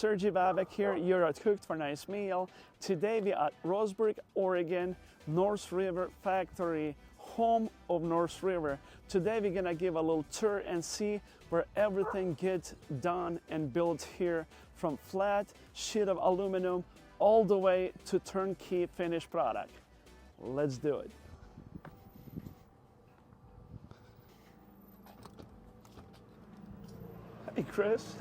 Sergi Babek here. You're at Cooked for Nice Meal. Today we at Roseburg, Oregon, North River Factory, home of North River. Today we're gonna give a little tour and see where everything gets done and built here, from flat sheet of aluminum all the way to turnkey finished product. Let's do it. Hey Chris.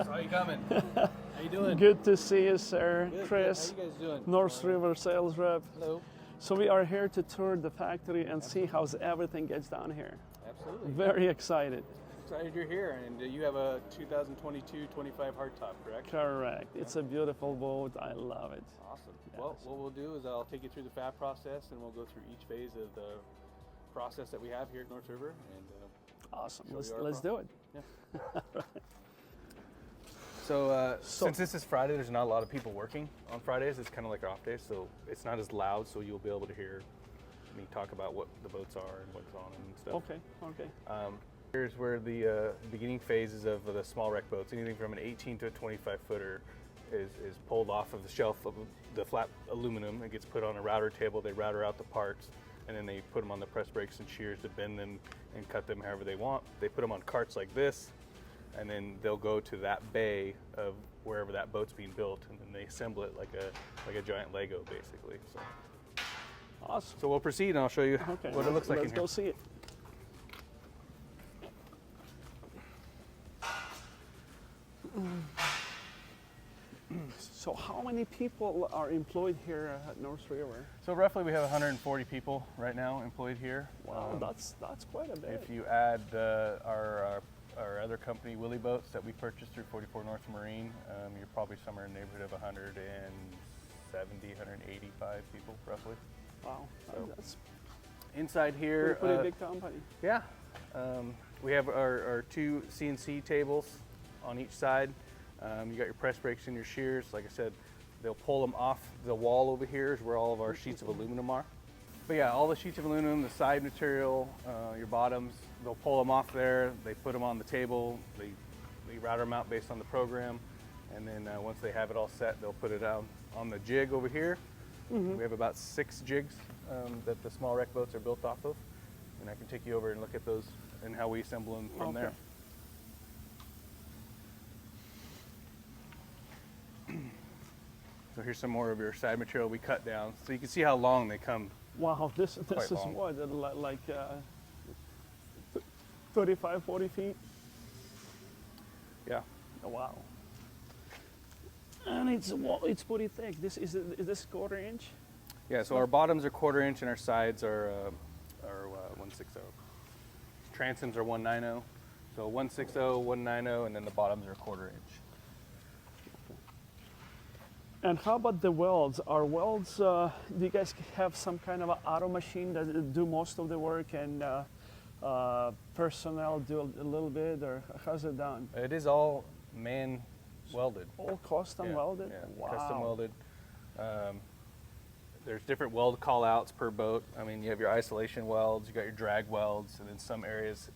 Saw you coming. How you doing? Good to see you, sir. Good, Chris. good. How you guys doing? North River sales rep. Hello. So we are here to tour the factory and see how everything gets done here. Absolutely. Very excited. Excited you're here, and you have a 2022 25 hardtop, correct? Correct. It's a beautiful boat. I love it. Awesome. Yes. Well, what we'll do is I'll take you through the fab process, and we'll go through each phase of the process that we have here at North River. And Awesome. show you Let's do it. Yeah. So since this is Friday, there's not a lot of people working on Fridays. It's kind of like our off day, so it's not as loud, so you'll be able to hear me talk about what the boats are and what's on them and stuff. Okay. Here's where the beginning phases of the small wreck boats, anything from an 18 to a 25 footer, is pulled off of the shelf of the flat aluminum. It gets put on a router table. They router out the parts, and then they put them on the press brakes and shears to bend them and cut them however they want. They put them on carts like this, and then they'll go to that bay of wherever that boat's being built, and then they assemble it like a giant Lego, basically. So. Awesome. So we'll proceed, and I'll show you what it looks like in Let's here. go see it. So how many people are employed here at North River? So roughly we have 140 people right now employed here. Wow, that's quite a bit. If you add our other company, Willie Boats, that we purchased through 44 North Marine, you're probably somewhere in the neighborhood of 170, 185 people roughly. Wow, So that's inside here, pretty big company. yeah, we have our two CNC tables on each side. You got your press brakes and your shears. Like I said, they'll pull them off the wall over here is where all of our sheets of aluminum are. But yeah, all the sheets of aluminum, the side material, your bottoms, they'll pull them off there. They put them on the table. They router them out based on the program. And then once they have it all set, they'll put it out on the jig over here. Mm-hmm. We have about 6 jigs that the small wreck boats are built off of. And I can take you over and look at those and how we assemble them from there. So here's some more of your side material we cut down, so you can see how long they come. Wow, this is long. what, like 35, 40 feet? Yeah. Oh, wow. And it's pretty thick. Is this 1/4 inch? Yeah. So our bottoms are 1/4 inch and our sides are 1/60. Transoms are 1/90. So 1/60, 1/90, and then the bottoms are 1/4 inch. And how about the welds? Are welds, do you guys have some kind of an auto machine that do most of the work and personnel do a little bit, or how's it done? It is all man welded. All custom welded? Yeah, Wow. custom welded. There's different weld call outs per boat. I mean, you have your isolation welds, you got your drag welds, and in some areas,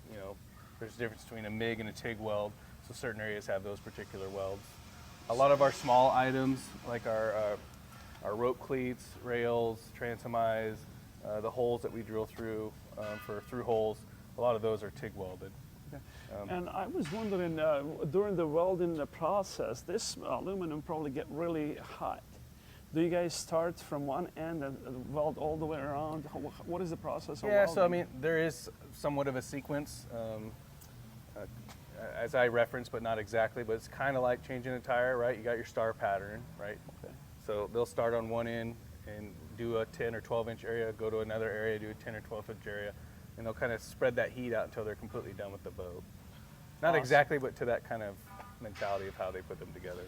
there's a difference between a MIG and a TIG weld. So certain areas have those particular welds. A lot of our small items, like our rope cleats, rails, transom eyes, the holes that we drill through for through holes, a lot of those are TIG welded. Okay. And I was wondering, during the welding process, this aluminum probably get really hot. Do you guys start from one end and weld all the way around? What is the process of welding? So I mean, there is somewhat of a sequence. As I referenced, but not exactly, but it's kind of like changing a tire, right? You got your star pattern, right? Okay. So they'll start on one end and do a 10 or 12 inch area, go to another area, do a 10 or 12 inch area, and they'll kind of spread that heat out until they're completely done with the boat. Not Awesome. exactly, but to that kind of mentality of how they put them together.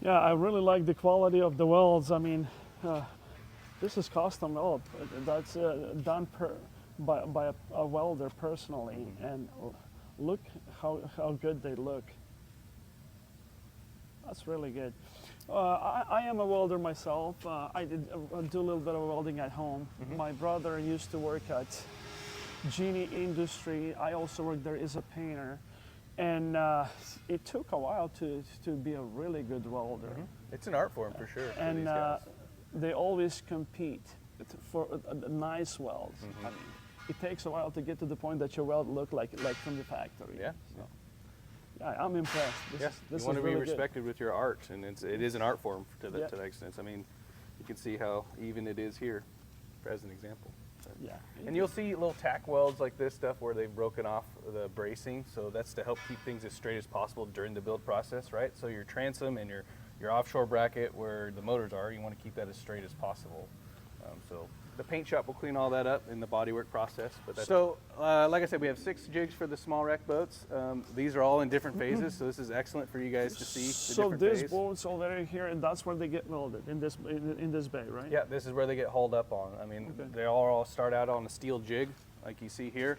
Yeah, I really like the quality of the welds. I mean, this is custom weld. That's done by a welder personally, Mm-hmm. and look how good they look. That's really good. I am a welder myself. I do a little bit of welding at home. Mm-hmm. My brother used to work at Genie Industry. I also work there as a painter. And it took a while to be a really good welder. It's an art form for sure for And these guys. they always compete for a nice weld. I mean, it takes a while to get to the point that your weld look like from the factory. Yeah. So, yeah, I'm impressed. This you want is to be really respected with your art, and it is an art form to Yeah. that extent. I mean, you can see how even it is here, as an example. good. Yeah. And you'll see little tack welds like this stuff where they've broken off the bracing, so that's to help keep things as straight as possible during the build process, right? So your transom and your offshore bracket where the motors are, you want to keep that as straight as possible. So the paint shop will clean all that up in the bodywork process. But that's so, like I said, we have 6 jigs for the small wreck boats. These are all in different phases, so this is excellent for you guys to see the So different this phase. boat's already here, and that's where they get welded in this bay, right? Yeah, this is where they get hauled up on. I mean, Okay. they all start out on a steel jig, like you see here.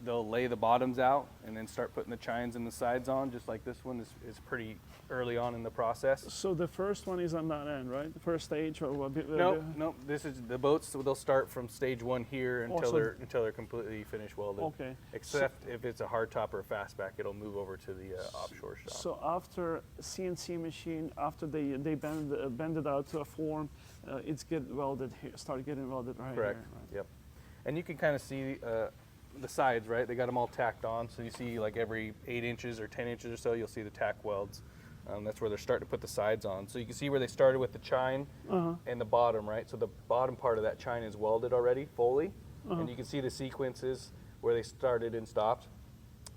They'll lay the bottoms out and then start putting the chines and the sides on, just like this one is pretty early on in the process. So the first one is on that end, right? The first stage, or what? Nope. This is the boats. So they'll start from stage 1 here until so- until they're completely finished welded. Okay. Except if it's a hard top or a fastback, it'll move over to the offshore shop. So after CNC machine, after they bend it out to a form, it's get welded here. Start getting welded right Correct. here. Right? Yep. And you can kind of see the sides, right? They got them all tacked on. So you see like every 8 inches or 10 inches or so, you'll see the tack welds. That's where they're starting to put the sides on. So you can see where they started with the chine and the bottom, right? So the bottom part of that chine is welded already fully. And you can see the sequences where they started and stopped.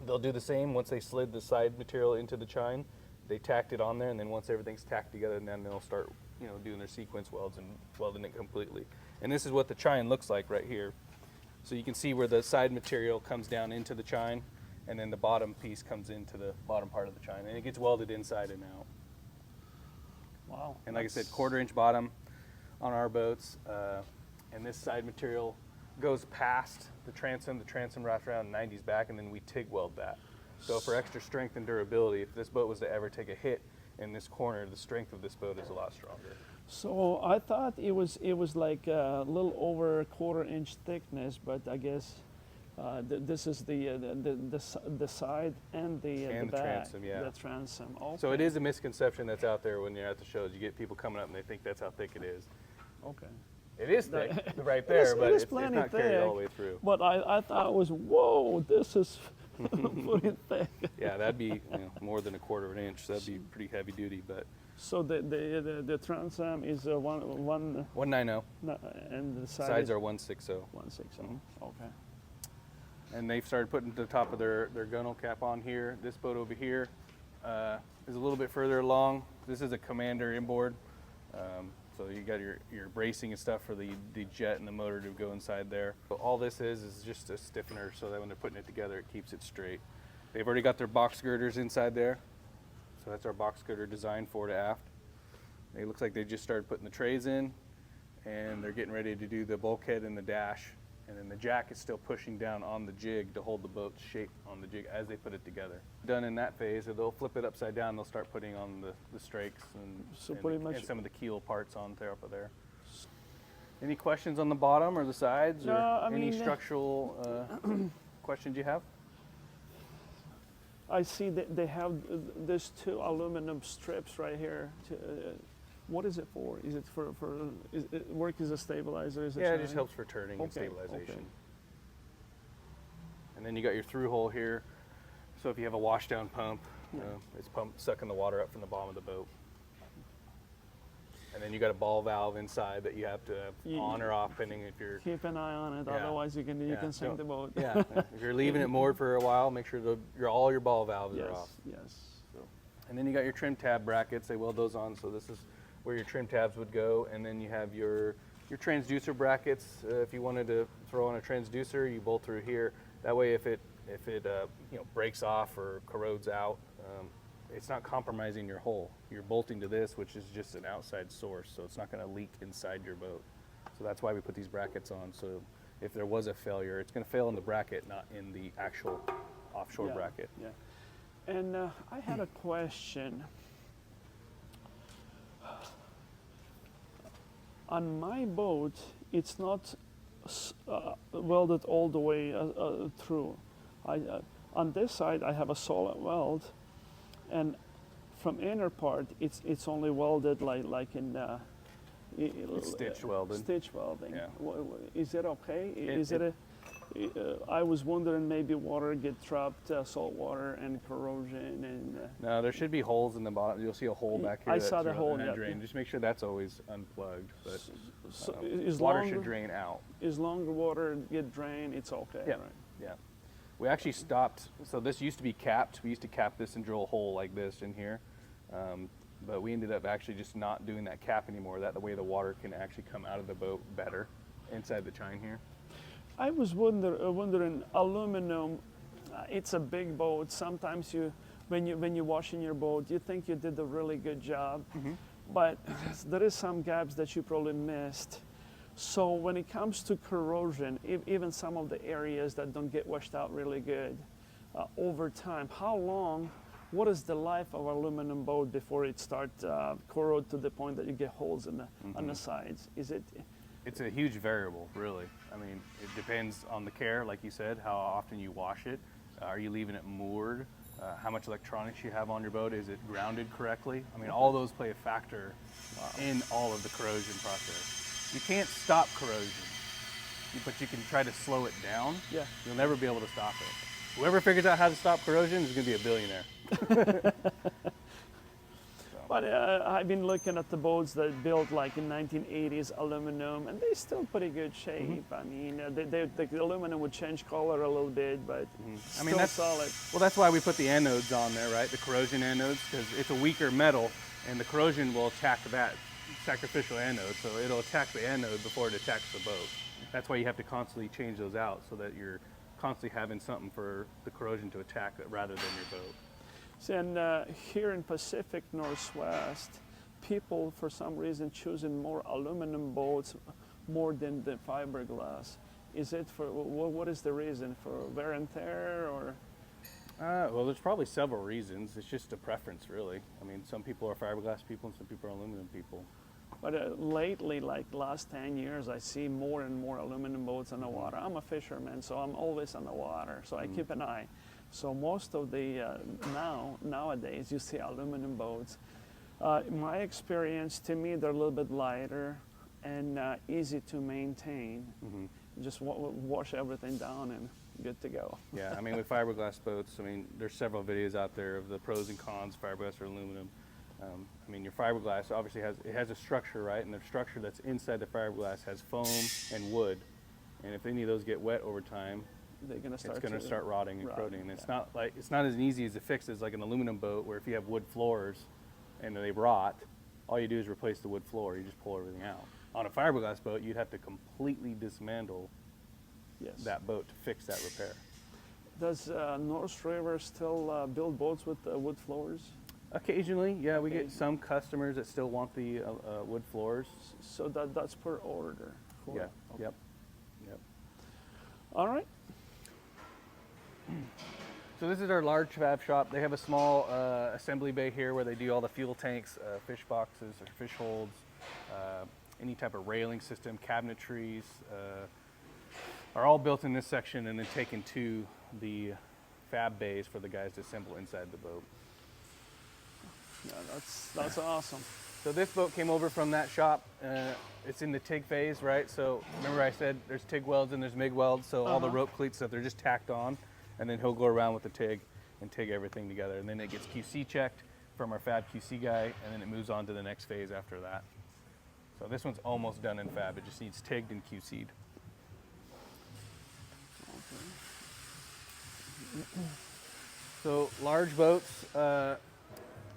They'll do the same once they slid the side material into the chine. They tacked it on there, and then once everything's tacked together, then they'll start, doing their sequence welds and welding it completely. And this is what the chine looks like right here. So you can see where the side material comes down into the chine, and then the bottom piece comes into the bottom part of the chine, and it gets welded inside and out. Wow. And like I said, 1/4 inch bottom on our boats, and this side material goes past the transom wraps around 90s back, and then we TIG weld that. So for extra strength and durability, if this boat was to ever take a hit in this corner, the strength of this boat is a lot stronger. So I thought it was like a little over 1/4 inch thickness, but I guess this is the side and the back, transom, yeah. the transom. Okay. So it is a misconception that's out there when you're at the shows. You get people coming up and they think that's how thick it is. Okay. It is thick right there, but it's plenty not carried all the thick. way through. But I thought it was, whoa, this is pretty thick. Yeah, that'd be more than 1/4 inch. That'd be pretty heavy duty, but So the transom is one 190. and the Sides are 160. 160. Okay. And they've started putting the top of their gunnel cap on here. This boat over here is a little bit further along. This is a Commander inboard. So you got your bracing and stuff for the jet and the motor to go inside there. But all this is just a stiffener so that when they're putting it together, it keeps it straight. They've already got their box girders inside there. So that's our box girder design fore to aft. It looks like they just started putting the trays in, and they're getting ready to do the bulkhead and the dash. And then the jack is still pushing down on the jig to hold the boat's shape on the jig as they put it together. Done in that phase, they'll flip it upside down. They'll start putting on the strakes and some of the keel parts on top of there. Any questions on the bottom or the sides, or any structural questions you have? I see that they have these 2 aluminum strips right here. What is it for? Is it for is it work as a stabilizer? Is it Yeah, it just helps for turning and stabilization. Okay. And then you got your through hole here. So if you have a washdown pump, it's sucking the water up from the bottom of the boat. And then you got a ball valve inside that you have to have on or off, depending if you're. Keep an eye on it, Yeah. otherwise you can sink the boat. Yeah, if you're leaving it moored for a while, make sure all your ball valves are off. Yes. So. And then you got your trim tab brackets. They weld those on, so this is where your trim tabs would go. And then you have your transducer brackets. If you wanted to throw on a transducer, you bolt through here. That way, if it breaks off or corrodes out, it's not compromising your hull. You're bolting to this, which is just an outside source, so it's not going to leak inside your boat. So that's why we put these brackets on. So if there was a failure, it's going to fail in the bracket, not in the actual offshore bracket. Yeah. And I had a question. On my boat, it's not welded all the way through. On this side, I have a solid weld, and from inner part, it's only welded like in It's stitch welded. stitch welding. Yeah. Is it okay? Is it a? I was wondering maybe water get trapped, salt water and corrosion and. No, there should be holes in the bottom. You'll see a hole back here. I saw the hole. Yeah. Drain. Just make sure that's always unplugged. But So water should drain out. As long as water get drained, it's okay. Yeah. Right? Yeah. We actually stopped. So this used to be capped. We used to cap this and drill a hole like this in here. But we ended up actually just not doing that cap anymore. That the way the water can actually come out of the boat better inside the chine here. I was wondering, aluminum. It's a big boat. Sometimes when you're washing your boat, you think you did a really good job, but there is some gaps that you probably missed. So when it comes to corrosion, even some of the areas that don't get washed out really good, over time, how long? What is the life of an aluminum boat before it starts corrode to the point that you get holes in on the sides? Is it? It's a huge variable, really. I mean, it depends on the care, like you said, how often you wash it. Are you leaving it moored? How much electronics you have on your boat? Is it grounded correctly? I mean, all those play a factor in all of the corrosion process. You can't stop corrosion, but you can try to slow it down. Yeah. You'll never be able to stop it. Whoever figures out how to stop corrosion is going to be a billionaire. But I've been looking at the boats that built like in 1980s aluminum, and they're still pretty good shape. I mean, the aluminum would change color a little bit, but I mean, still that's solid. Well, that's why we put the anodes on there, right? The corrosion anodes, because it's a weaker metal, and the corrosion will attack that sacrificial anode, so it'll attack the anode before it attacks the boat. That's why you have to constantly change those out, so that you're constantly having something for the corrosion to attack rather than your boat. And here in Pacific Northwest, people for some reason choosing more aluminum boats more than the fiberglass. Is it for what is the reason, for wear and tear or? Well, there's probably several reasons. It's just a preference, really. I mean, some people are fiberglass people and some people are aluminum people. But lately, like last 10 years, I see more and more aluminum boats on the water. I'm a fisherman, so I'm always on the water, so I keep an eye. So most of the, nowadays, you see aluminum boats. My experience, to me, they're a little bit lighter and easy to maintain. Just wash everything down and good to go. Yeah, I mean, with fiberglass boats, I mean, there's several videos out there of the pros and cons, fiberglass or aluminum. I mean, your fiberglass obviously has a structure, right? And the structure that's inside the fiberglass has foam and wood. And if any of those get wet over time, it's going to start rotting and corroding. And it's not as easy as to fix as like an aluminum boat, where if you have wood floors and they rot, all you do is replace the wood floor. You just pull everything out. On a fiberglass boat, you'd have to completely dismantle that boat to fix that repair. Does North River still build boats with wood floors? Occasionally, yeah, we get some customers that still want the wood floors. So that's per order. Cool. Yeah. Okay. Yep. All right. So this is our large fab shop. They have a small assembly bay here where they do all the fuel tanks, fish boxes or fish holds, any type of railing system, cabinetries, are all built in this section and then taken to the fab bays for the guys to assemble inside the boat. Yeah, that's awesome. So this boat came over from that shop. It's in the TIG phase, right? So remember I said there's TIG welds and there's MIG welds, so all the rope cleats stuff, they're just tacked on, and then he'll go around with the TIG and TIG everything together. And then it gets QC checked from our fab QC guy, and then it moves on to the next phase after that. So this one's almost done in fab. It just needs TIGged and QC'd. So large boats,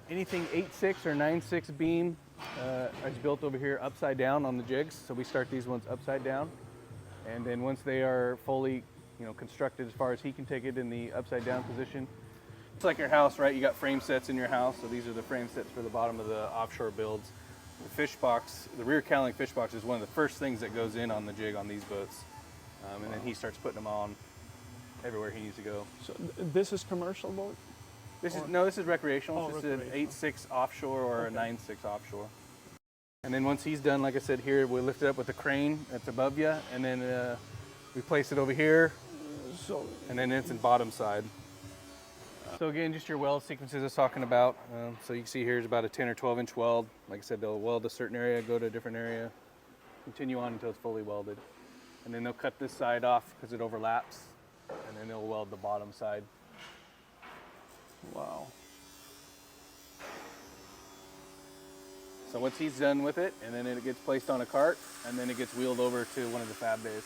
anything 8.6 or 9.6 beam is built over here upside down on the jigs. So we start these ones upside down, and then once they are fully, constructed as far as he can take it in the upside down position. It's like your house, right? You got frame sets in your house. So these are the frame sets for the bottom of the offshore builds. The fish box, the rear cowling fish box, is one of the first things that goes in on the jig on these boats, and then he starts putting them on everywhere he needs to go. So this is commercial boat? This is recreational. This is an 8.6 offshore or a 9.6 offshore. And then once he's done, like I said, here we lift it up with a crane that's above you, and then we place it over here, and then it's in bottom side. So again, just your weld sequences I was talking about. So you can see here is about a 10 or 12 inch weld. Like I said, they'll weld a certain area, go to a different area, continue on until it's fully welded. And then they'll cut this side off because it overlaps, and then they'll weld the bottom side. Wow. So once he's done with it, and then it gets placed on a cart, and then it gets wheeled over to one of the fab bays.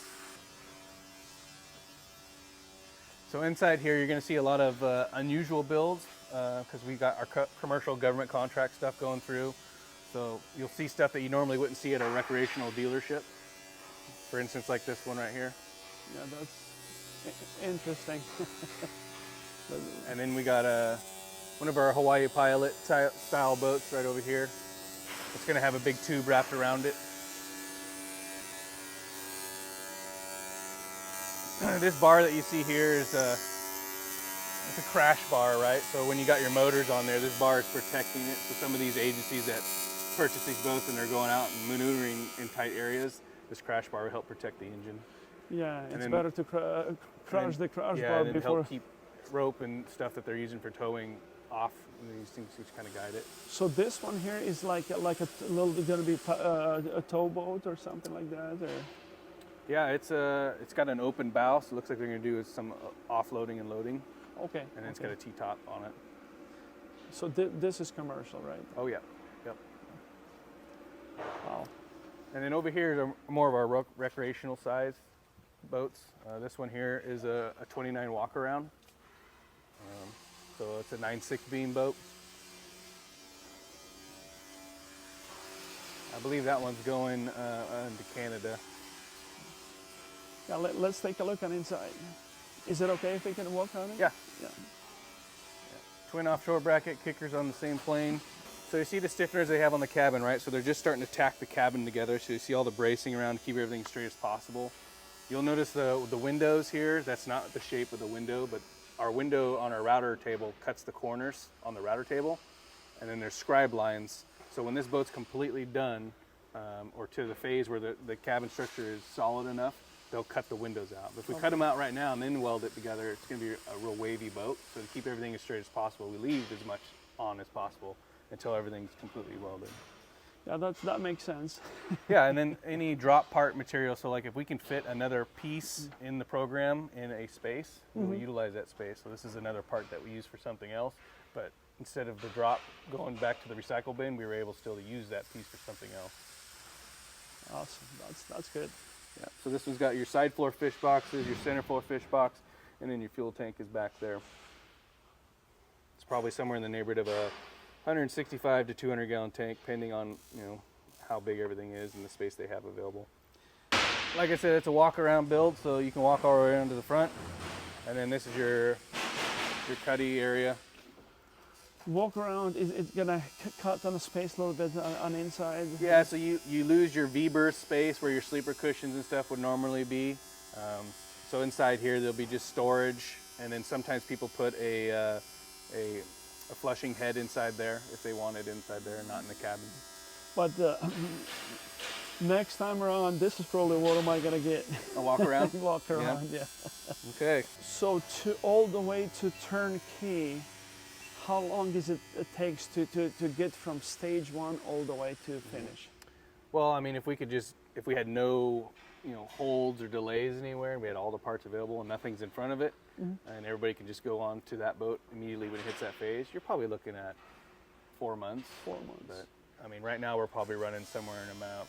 So inside here, you're going to see a lot of unusual builds because we got our commercial government contract stuff going through. So you'll see stuff that you normally wouldn't see at a recreational dealership. For instance, like this one right here. Yeah, that's interesting. And then we got one of our Hawaii Pilot style boats right over here. It's going to have a big tube wrapped around it. This bar that you see here is it's a crash bar, right? So when you got your motors on there, this bar is protecting it. So some of these agencies that purchase these boats and they're going out and maneuvering in tight areas, this crash bar will help protect the engine. Yeah, it's then, better to crash the crash yeah, bar and then before. help keep rope and stuff that they're using for towing off. And these things just kind of guide it. So this one here is like a little going to be a towboat or something like that, or? Yeah, it's got an open bow, so it looks like they're going to do some offloading and loading. Okay. And then it's got a T-top on it. So this is commercial, right? Oh yeah, yep. Wow. And then over here is more of our recreational size boats. This one here is a 29 walk around. So it's a 9/6 beam boat. I believe that one's going into Canada. Yeah, let's take a look on inside. Is it okay if we can walk on it? Yeah. Yeah. Twin offshore bracket, kickers on the same plane. So you see the stiffeners they have on the cabin, right? So they're just starting to tack the cabin together. So you see all the bracing around to keep everything straight as possible. You'll notice the windows here. That's not the shape of the window, but our window on our router table cuts the corners on the router table. And then there's scribe lines. So when this boat's completely done, or to the phase where the cabin structure is solid enough, they'll cut the windows out. But if we cut them out right now and then weld it together, it's going to be a real wavy boat. So to keep everything as straight as possible, we leave as much on as possible until everything's completely welded. Yeah, that makes sense. Yeah, and then any drop part material. So like if we can fit another piece in the program in a space, we'll utilize that space. So this is another part that we use for something else. But instead of the drop going back to the recycle bin, we were able still to use that piece for something else. Awesome. That's good. Yeah. So this one's got your side floor fish boxes, your center floor fish box, and then your fuel tank is back there. It's probably somewhere in the neighborhood of a 165 to 200 gallon tank, depending on how big everything is and the space they have available. Like I said, it's a walk around build, so you can walk all the way around to the front, and then this is your cuddy area. Walk around, is it gonna cut on the space a little bit on the inside? Yeah, so you lose your V-berth space where your sleeper cushions and stuff would normally be. So inside here there'll be just storage, and then sometimes people put a flushing head inside there if they want it inside there, not in the cabin. But next time around, this is probably what am I gonna get? A walk around? Walk around, yeah. Okay. So all the way to turnkey, how long does it takes to get from stage one all the way to finish? Well, I mean, if we had no holds or delays anywhere, and we had all the parts available and nothing's in front of it, and everybody can just go on to that boat immediately when it hits that phase, you're probably looking at 4 months. 4 months. But I mean, right now we're probably running somewhere in about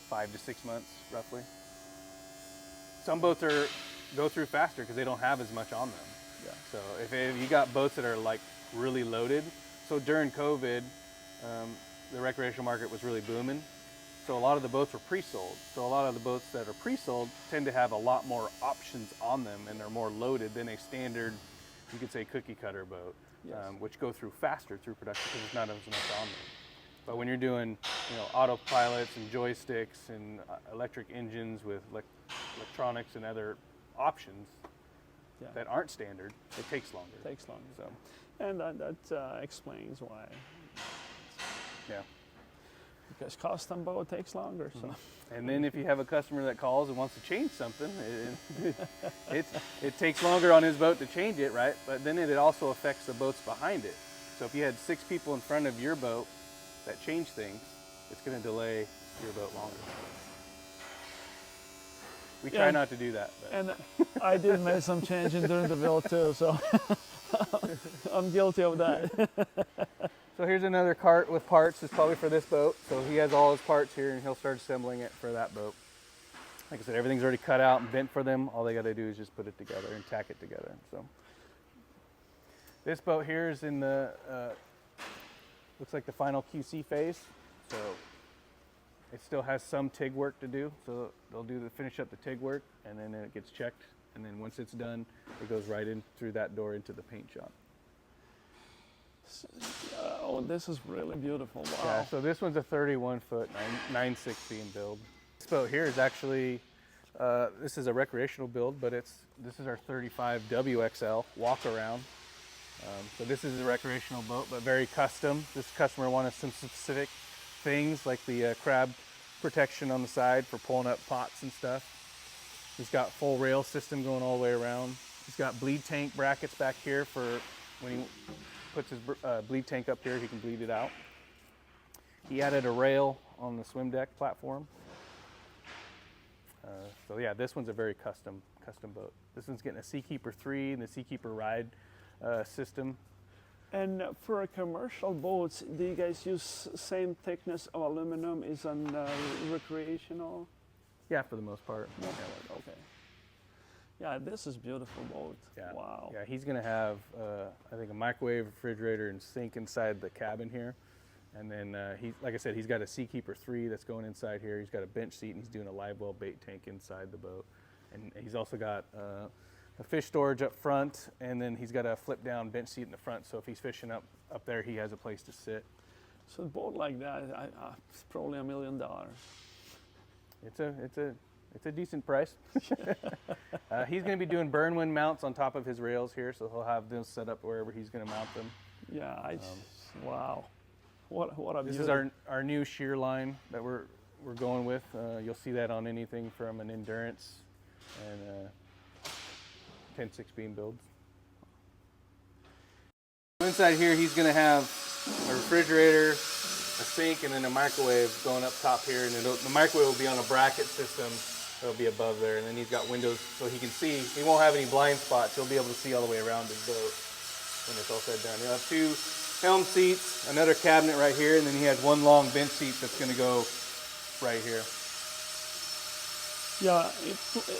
5 to 6 months, roughly. Some boats go through faster because they don't have as much on them. Yeah. So if you got boats that are like really loaded, so during COVID, the recreational market was really booming. So a lot of the boats were pre-sold. So a lot of the boats that are pre-sold tend to have a lot more options on them, and they're more loaded than a standard, you could say, cookie cutter boat, Yes. which go through faster through production because there's not as much on them. But when you're doing, autopilots and joysticks and electric engines with electronics and other options Yeah. that aren't standard, it takes longer. Takes longer. So, And that explains why. yeah. Because custom boat takes longer. So. And then if you have a customer that calls and wants to change something, it takes longer on his boat to change it, right? But then it also affects the boats behind it. So if you had 6 people in front of your boat that change things, it's going to delay your boat longer. We try not to do that. But. And I did make some changing during the build too, so I'm guilty of that. So here's another cart with parts. It's probably for this boat. So he has all his parts here and he'll start assembling it for that boat. Like I said, everything's already cut out and bent for them. All they got to do is just put it together and tack it together. So this boat here is in the, looks like the final QC phase. So it still has some TIG work to do. So they'll finish up the TIG work and then it gets checked. And then once it's done, it goes right in through that door into the paint shop. Oh, this is really beautiful. Wow. Yeah, so this one's a 31-foot, 9/16 build. This boat here is actually, this is a recreational build, but this is our 35 WXL walk around. So this is a recreational boat, but very custom. This customer wanted some specific things like the crab protection on the side for pulling up pots and stuff. He's got full rail system going all the way around. He's got bleed tank brackets back here for when he puts his bleed tank up here, he can bleed it out. He added a rail on the swim deck platform. So yeah, this one's a very custom boat. This one's getting a Seakeeper 3 and the Seakeeper ride system. And for a commercial boats, do you guys use same thickness of aluminum as on recreational? Yeah, for the most part. Yeah. Okay. Yeah, this is beautiful boat. Yeah. Wow. Yeah, he's gonna have, I think, a microwave, refrigerator, and sink inside the cabin here. And then, like I said, he's got a Seakeeper 3 that's going inside here. He's got a bench seat, and he's doing a live well bait tank inside the boat. And he's also got a fish storage up front, and then he's got a flip-down bench seat in the front. So if he's fishing up there, he has a place to sit. So a boat like that, it's probably $1 million. It's a decent price. He's going to be doing burn wind mounts on top of his rails here, so he'll have those set up wherever he's going to mount them. Yeah, wow. What a This beauty. is our new shear line that we're going with. You'll see that on anything from an endurance and 10-6 beam builds. Inside here, he's going to have a refrigerator, a sink, and then a microwave going up top here, and the microwave will be on a bracket system. It'll be above there, and then he's got windows so he can see. He won't have any blind spots. He'll be able to see all the way around his boat when it's all set down. He'll have 2 helm seats, another cabinet right here, and then he has 1 long bench seat that's going to go right here. Yeah,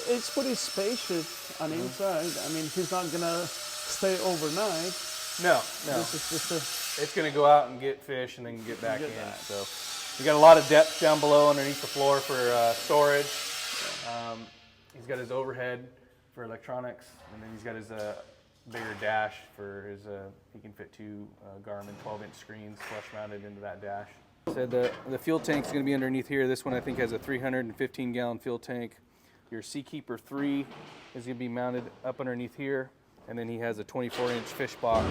it's pretty spacious on inside. I mean, he's not gonna stay overnight. No. This is just It's going to go out and get fish and then get back in. So we got a lot of depth down below underneath the floor for storage. He's got his overhead for electronics, and then he's got his bigger dash for his. He can fit 2 Garmin 12-inch screens flush mounted into that dash. So the fuel tank's going to be underneath here. This one I think has a 315-gallon fuel tank. Your Seakeeper 3 is going to be mounted up underneath here, and then he has a 24-inch fish box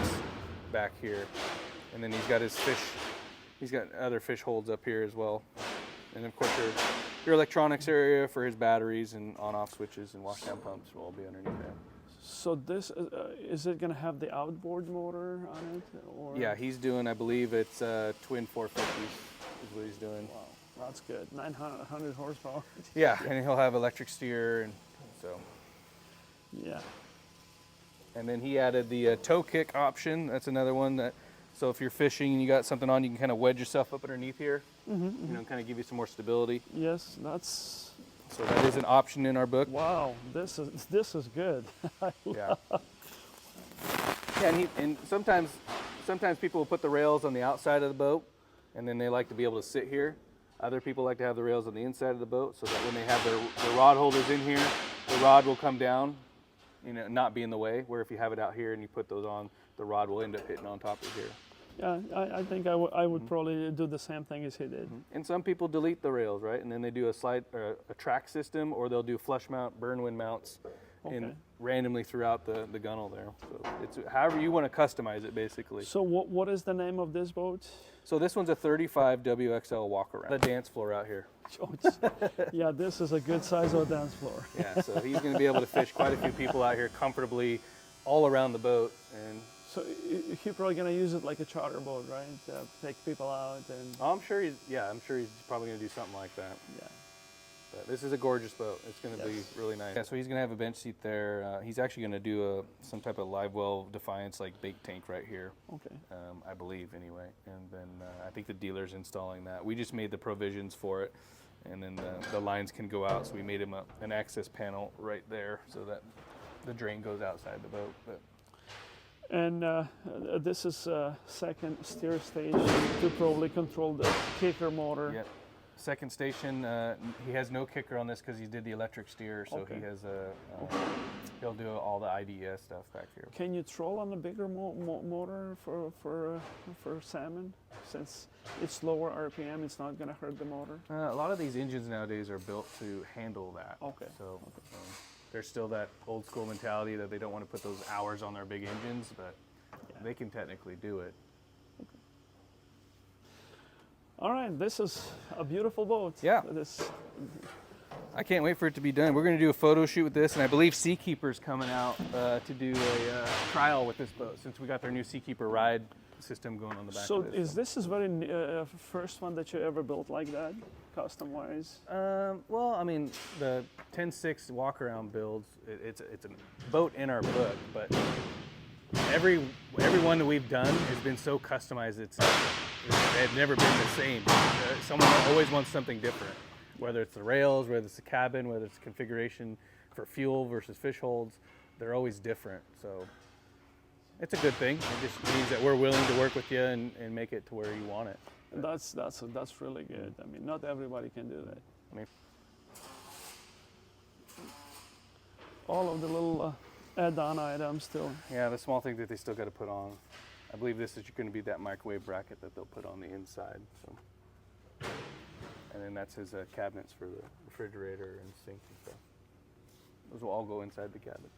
back here, and then he's got his fish. He's got other fish holds up here as well, and of course your electronics area for his batteries and on-off switches and washdown pumps will all be underneath there. So this is it gonna have the outboard motor on it? Or? Yeah, he's doing. I believe it's twin 450s is what he's doing. Wow, that's good. 900 horsepower. Yeah, and he'll have electric steer, and so. Yeah. And then he added the toe kick option. That's another one that. So if you're fishing and you got something on, you can kind of wedge yourself up underneath here. You know, kind of give you some more stability. Yes, that's. So that is an option in our book. Wow, this is good. Yeah. Yeah, and sometimes people will put the rails on the outside of the boat, and then they like to be able to sit here. Other people like to have the rails on the inside of the boat, so that when they have their rod holders in here, the rod will come down, you know, not be in the way. Where if you have it out here and you put those on, the rod will end up hitting on top of here. Yeah, I think I would probably do the same thing as he did. And some people delete the rails, right? And then they do a slide or a track system, or they'll do flush mount, burn wind mounts, in randomly throughout the gunnel there. So it's however you want to customize it, basically. So what is the name of this boat? So this one's a 35 WXL walk around. The dance floor out here. Yeah, this is a good size of a dance floor. Yeah, so he's going to be able to fish quite a few people out here comfortably all around the boat. And so you're probably going to use it like a charter boat, right? Take people out and... I'm sure he's probably going to do something like that. Yeah. But this is a gorgeous boat. It's going to be really nice. Yeah, so he's going to have a bench seat there. He's actually going to do some type of live well Defiance like bait tank right here. Okay. I believe anyway. And then I think the dealer's installing that. We just made the provisions for it. And then the lines can go out. So we made him an access panel right there so that the drain goes outside the boat. But. And this is a second steer station to probably control the kicker motor. Yep. Second station, he has no kicker on this because he did the electric steer, so he has he'll do all the IDS stuff back here. Can you troll on a bigger motor for salmon? Since it's lower RPM, it's not going to hurt the motor? A lot of these engines nowadays are built to handle that. Okay. So there's still that old school mentality that they don't want to put those hours on their big engines, but they can technically do it. All right, this is a beautiful boat. Yeah. I can't wait for it to be done. We're going to do a photo shoot with this, and I believe Seakeeper's coming out to do a trial with this boat since we got their new Seakeeper ride system going on the back of this. So this is very first one that you ever built like that, custom-wise? Well, I mean, the 10.6 walk-around builds, it's a boat in our book, but every one that we've done has been so customized, they've never been the same. Someone always wants something different, whether it's the rails, whether it's the cabin, whether it's configuration for fuel versus fish holds. They're always different. So it's a good thing. It just means that we're willing to work with you and make it to where you want it. That's really good. I mean, not everybody can do that. I mean, all of the little add-on items still. Yeah, the small things that they still got to put on. I believe this is going to be that microwave bracket that they'll put on the inside. So, and then that's his cabinets for the refrigerator and sink and stuff. Those will all go inside the cabin.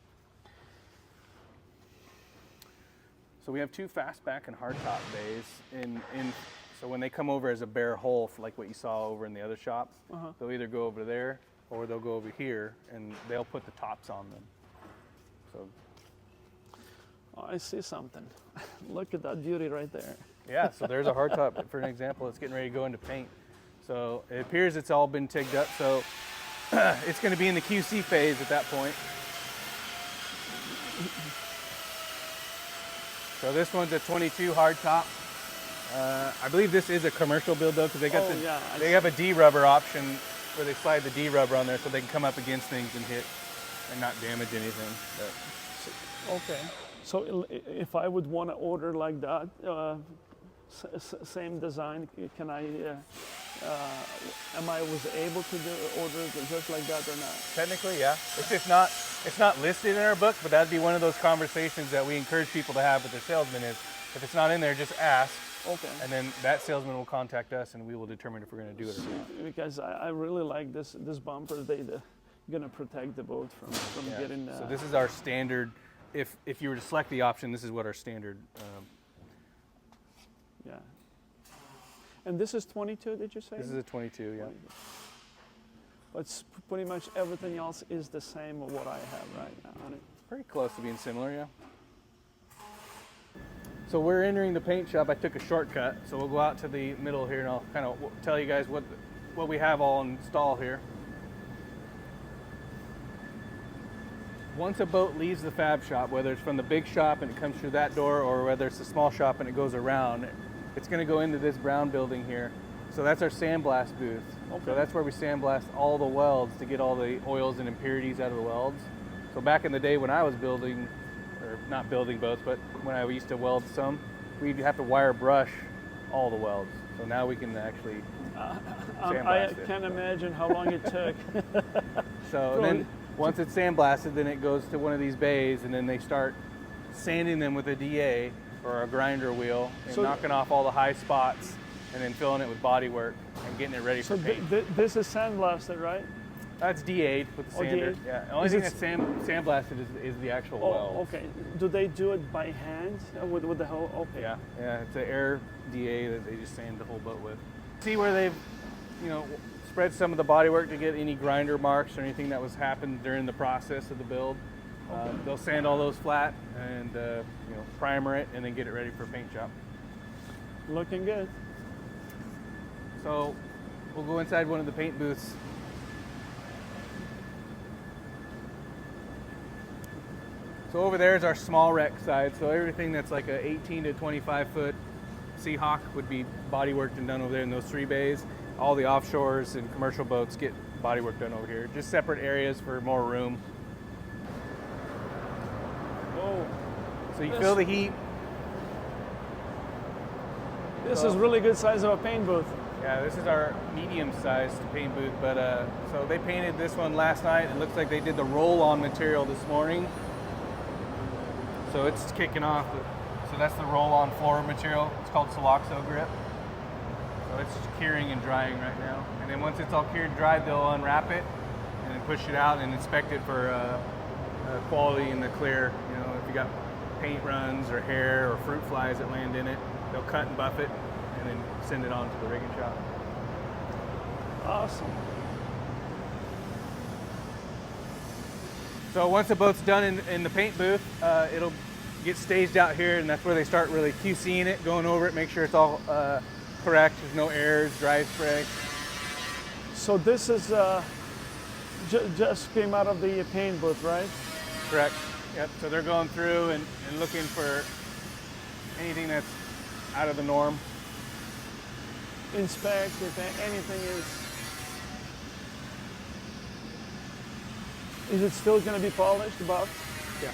So we have two fastback and hardtop bays. So when they come over as a bare hull, like what you saw over in the other shop, they'll either go over there or they'll go over here, and they'll put the tops on them. So. Oh, I see something. Look at that beauty right there. Yeah, so there's a hardtop for an example. It's getting ready to go into paint. So it appears it's all been tigged up. So it's going to be in the QC phase at that point. So this one's a 22 hardtop. I believe this is a commercial build though, because they have a D-rubber option where they slide the D-rubber on there so they can come up against things and hit and not damage anything. Okay. So if I would want to order like that, same design, can I? Am I able to order it just like that or not? Technically, yeah. It's not listed in our book, but that'd be one of those conversations that we encourage people to have with their salesman. Is if it's not in there, just ask. Okay. And then that salesman will contact us, and we will determine if we're going to do it or not. Because I really like this bumper. They're going to protect the boat from getting. So this is our standard. If you were to select the option, this is what our standard. Yeah. And this is 22, did you say? This is a 22, yeah. But pretty much everything else is the same of what I have right now on it. Pretty close to being similar, yeah. So we're entering the paint shop. I took a shortcut, so we'll go out to the middle here, and I'll kind of tell you guys what we have all installed here. Once a boat leaves the fab shop, whether it's from the big shop and it comes through that door, or whether it's the small shop and it goes around, it's going to go into this brown building here. So that's our sandblast booth. Okay. So that's where we sandblast all the welds to get all the oils and impurities out of the welds. So back in the day when I was building, or not building boats, but when I used to weld some, we'd have to wire brush all the welds. So now we can actually sandblast it. I can't imagine how long it took. So then once it's sandblasted, then it goes to one of these bays, and then they start sanding them with a DA or a grinder wheel and knocking off all the high spots, and then filling it with body work and getting it ready for paint. This is sandblasted, right? That's DA'd with the Oh, sander. DA'd? Yeah. The only Is thing it- that's sandblasted is the actual Oh, weld. okay. Do they do it by hand with the whole? Okay. Yeah, yeah. It's an air DA that they just sand the whole boat with. See where they've, spread some of the bodywork to get any grinder marks or anything that was happened during the process of the build. They'll sand all those flat and primer it and then get it ready for paint job. Looking good. So we'll go inside one of the paint booths. So over there is our small wreck side. So everything that's like a 18 to 25 foot Seahawk would be body worked and done over there in those 3 bays. All the offshores and commercial boats get body work done over here. Just separate areas for more room. Oh, So you feel the heat. this is really good size of a paint booth. Yeah, this is our medium-sized paint booth, but so they painted this one last night. It looks like they did the roll-on material this morning. So it's kicking off. So that's the roll-on floor material. It's called Siloxo grip. So it's just curing and drying right now. And then once it's all cured and dried, they'll unwrap it and then push it out and inspect it for quality in the clear. If you got paint runs or hair or fruit flies that land in it, they'll cut and buff it and then send it on to the rigging shop. Awesome. So once the boat's done in the paint booth, it'll get staged out here, and that's where they start really QCing it, going over it, make sure it's all correct, there's no errors, dry spray. So this is just came out of the paint booth, right? Correct. Yep. So they're going through and looking for anything that's out of the norm. Inspect if anything is it still going to be polished above? Yeah.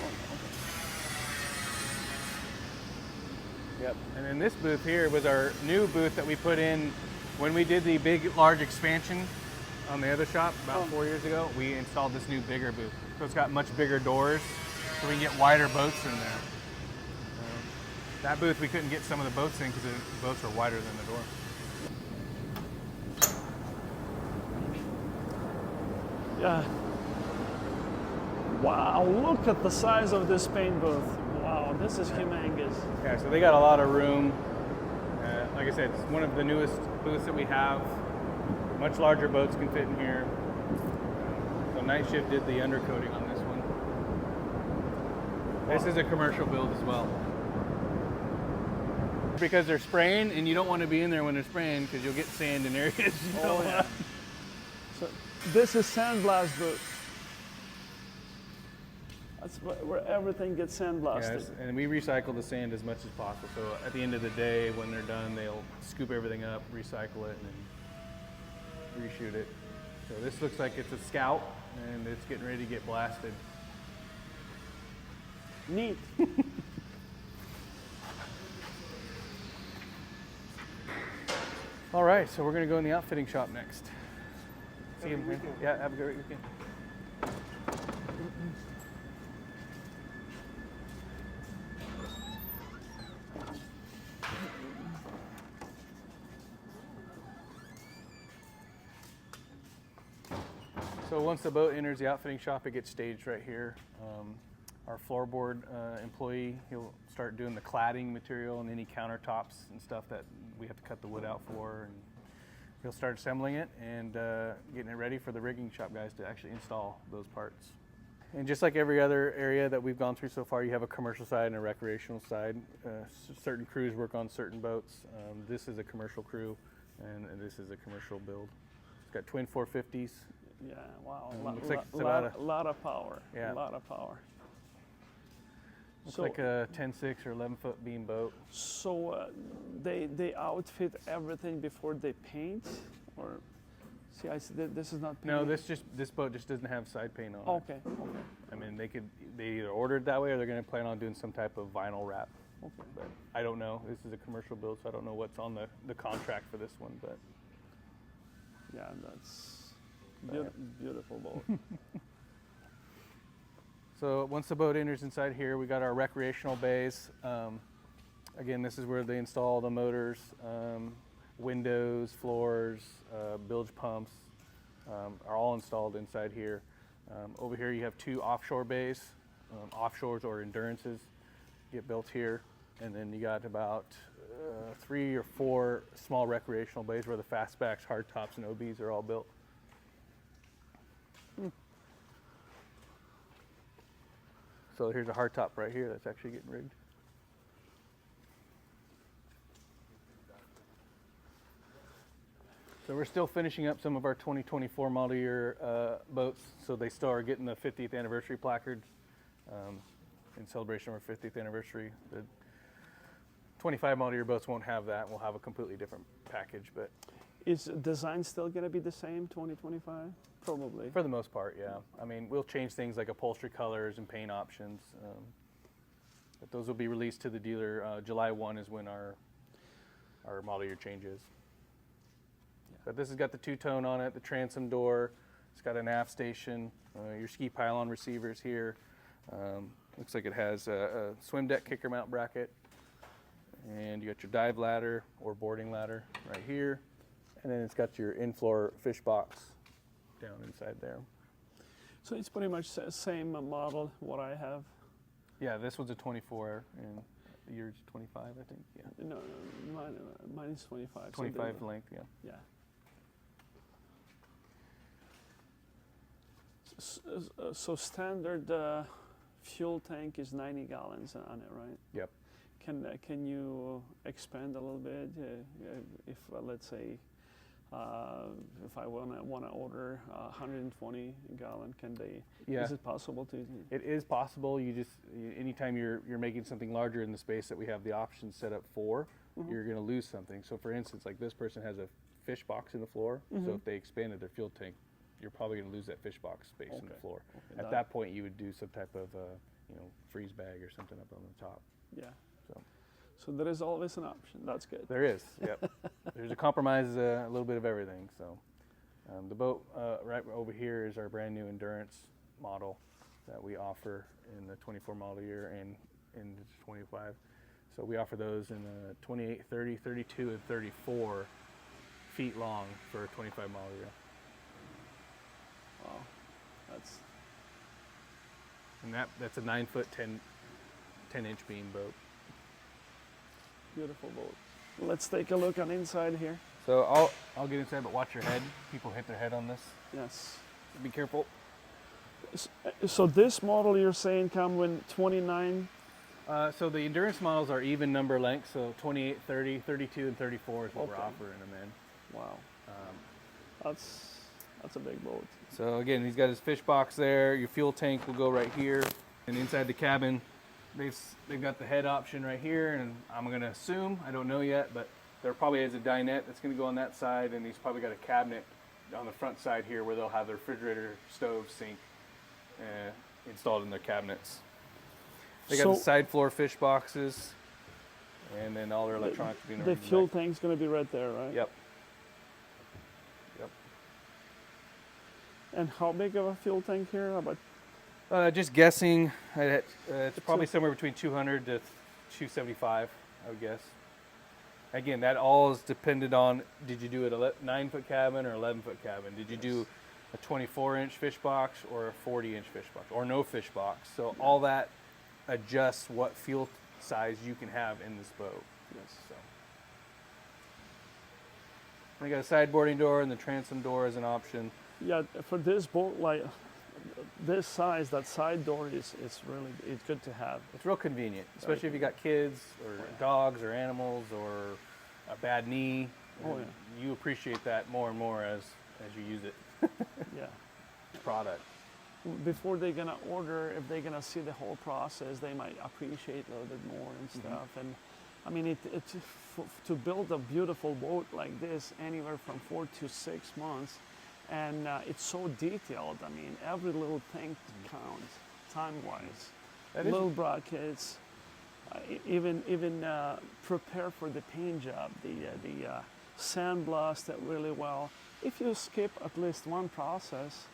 Yep. And then this booth here was our new booth that we put in when we did the large expansion on the other shop about 4 years ago. We installed this new bigger booth. So it's got much bigger doors, so we can get wider boats in there. That booth we couldn't get some of the boats in because the boats were wider than the door. Yeah. Wow, look at the size of this paint booth. Wow, this is humongous. Yeah, so they got a lot of room. Like I said, it's one of the newest booths that we have. Much larger boats can fit in here. So Night Shift did the undercoating on this one. This is a commercial build as well. Because they're spraying, and you don't want to be in there when they're spraying because you'll get sand in areas you don't want. Yeah. So this is sandblast booth. That's where everything gets sandblasted. Yes, and we recycle the sand as much as possible. So at the end of the day, when they're done, they'll scoop everything up, recycle it, and then reshoot it. So this looks like it's a Scout, and it's getting ready to get blasted. Neat. All right, so we're going to go in the outfitting shop next. See you. Yeah, have a great weekend. So once the boat enters the outfitting shop, it gets staged right here. Our floorboard employee, he'll start doing the cladding material and any countertops and stuff that we have to cut the wood out for. And he'll start assembling it and getting it ready for the rigging shop guys to actually install those parts. And just like every other area that we've gone through so far, you have a commercial side and a recreational side. Certain crews work on certain boats. This is a commercial crew, and this is a commercial build. It's got twin 450s. Yeah, wow. Looks like it's about lot of power. Yeah. A lot of power. Looks like a 10-6 or 11-foot beam boat. So they outfit everything before they paint, or see, I see this is not painted. No, this boat just doesn't have side paint on it. Okay. Okay. I mean, they either ordered that way or they're going to plan on doing some type of vinyl wrap. Okay. But I don't know. This is a commercial build, so I don't know what's on the contract for this one. But Yeah, that's beautiful boat. so once the boat enters inside here, we got our recreational bays. Again, this is where they install the motors, windows, floors, bilge pumps, are all installed inside here. Over here you have 2 offshore bays, offshores or endurances get built here. And then you got about 3 or 4 small recreational bays where the fastbacks, hardtops, and OBs are all built. So here's a hardtop right here that's actually getting rigged. So we're still finishing up some of our 2024 model year boats. So they still are getting the 50th anniversary placards in celebration of our 50th anniversary. The 25 model year boats won't have that. We'll have a completely different package, but Is design still going to be the same 2025? Probably. for the most part, yeah. I mean, we'll change things like upholstery colors and paint options, but those will be released to the dealer. July 1 is when our model year changes. But this has got the 2-tone on it, the transom door. It's got an aft station, your ski pylon receivers here. Looks like it has a swim deck kicker mount bracket. And you got your dive ladder or boarding ladder right here. And then it's got your in-floor fish box down inside there. So it's pretty much the same model what I have. Yeah, this one's a 24 and the year's 25, I think. Yeah. No, mine is 25. 25 so length, yeah. Yeah. So standard fuel tank is 90 gallons on it, right? Yep. Can you expand a little bit if let's say if I want to order 120 gallon, can they? Yeah. Is it possible to? It is possible. Anytime you're making something larger in the space that we have the options set up for, you're going to lose something. So for instance, like this person has a fish box in the floor. So if they expanded their fuel tank, you're probably going to lose that fish box space in the floor. Okay. At that point, you would do some type of freeze bag or something up on the top. Yeah. So there is always an option. That's good. There is. Yep. There's a compromise, a little bit of everything. So the boat right over here is our brand new endurance model that we offer in the 24 model year and in the 25. So we offer those in 28, 30, 32, and 34 feet long for a 25 model year. Wow, and that's a 9-foot, 10-inch beam boat. Beautiful boat. Let's take a look on inside here. So I'll get inside, but watch your head. People hit their head on this. Yes. Be careful. So this model you're saying come with 29? So the endurance models are even number length, so 28, 30, 32, and 34 is what we're offering them in. Wow. That's a big boat. So again, he's got his fish box there. Your fuel tank will go right here. And inside the cabin, they've got the head option right here. And I'm going to assume, I don't know yet, but there probably is a dinette that's going to go on that side. And he's probably got a cabinet on the front side here where they'll have their refrigerator, stove, sink installed in their cabinets. They got the side floor fish boxes, and then all their electronics being the fuel tank's going to be right there, right? Yep. And how big of a fuel tank here? About just guessing, it's probably somewhere between 200 to 275, I would guess. Again, that all is dependent on, did you do a 9-foot cabin or 11-foot cabin? Did you do a 24-inch fish box or a 40-inch fish box or no fish box? So all that adjusts what fuel size you can have in this boat. yes. So. We got a sideboarding door and the transom door as an option. Yeah, for this boat, like this size, that side door is really good to have. It's real convenient, especially if you got kids or dogs or animals or a bad knee. You appreciate that more and more as you use it. Yeah. Product. Before they're gonna order, if they're gonna see the whole process, they might appreciate a little bit more and stuff. And I mean, to build a beautiful boat like this, anywhere from 4 to 6 months. And it's so detailed. I mean, every little thing counts time-wise. Little brackets, even prepare for the paint job. The sandblast it really well. If you skip at least one process,